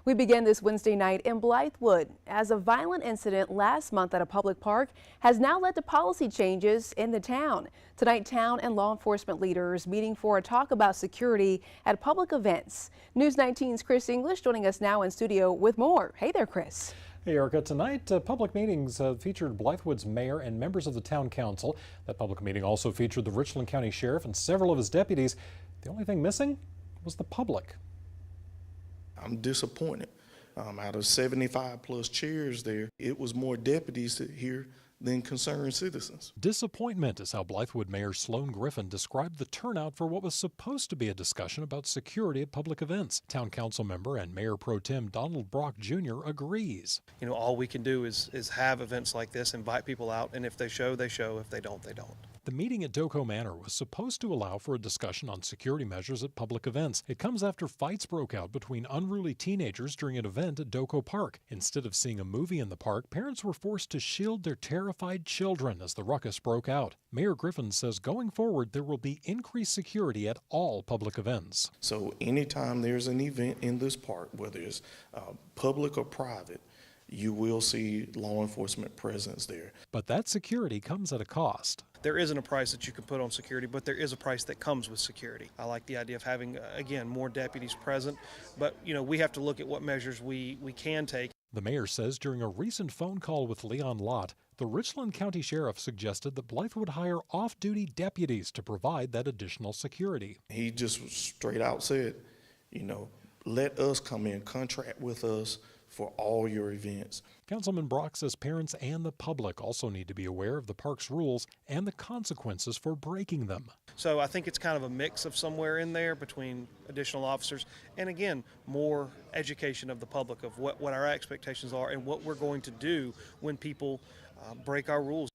We begin this Wednesday night in Blythewood as a violent incident last month at a public park has now led to policy changes in the town. Tonight, town and law enforcement leaders meeting for a talk about security at public events. News 19's Chris English joining us now in studio with more. Hey there, Chris. Hey, Erica. Tonight, public meetings featured Blythewood's mayor and members of the town council. That public meeting also featured the Richland County Sheriff and several of his deputies. The only thing missing was the public. I'm disappointed. Out of 75 plus chairs there, it was more deputies here than concerned citizens. Disappointment is how Blythewood Mayor Sloan Griffin described the turnout for what was supposed to be a discussion about security at public events. Town council member and Mayor Pro Tem Donald Brock Jr. agrees. You know, all we can do is have events like this, invite people out, and if they show, they show. If they don't, they don't. The meeting at Doko Manor was supposed to allow for a discussion on security measures at public events. It comes after fights broke out between unruly teenagers during an event at Doko Park. Instead of seeing a movie in the park, parents were forced to shield their terrified children as the ruckus broke out. Mayor Griffin says going forward there will be increased security at all public events. So anytime there's an event in this park, whether it's public or private, you will see law enforcement presence there. But that security comes at a cost. There isn't a price that you can put on security, but there is a price that comes with security. I like the idea of having, again, more deputies present, but you know, we have to look at what measures we can take. The mayor says during a recent phone call with Leon Lott, the Richland County Sheriff suggested that Blythewood hire off-duty deputies to provide that additional security. He just straight out said, you know, let us come in, contract with us for all your events. Councilman Brock says parents and the public also need to be aware of the park's rules and the consequences for breaking them. So I think it's kind of a mix of somewhere in there between additional officers and, again, more education of the public of what our expectations are and what we're going to do when people break our rules.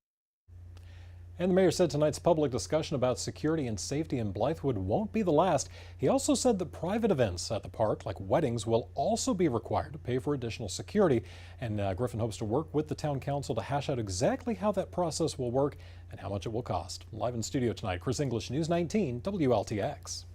And the mayor said tonight's public discussion about security and safety in Blythewood won't be the last. He also said that private events at the park, like weddings, will also be required to pay for additional security. And Griffin hopes to work with the town council to hash out exactly how that process will work and how much it will cost. Live in studio tonight, Chris English, News 19, WLTX.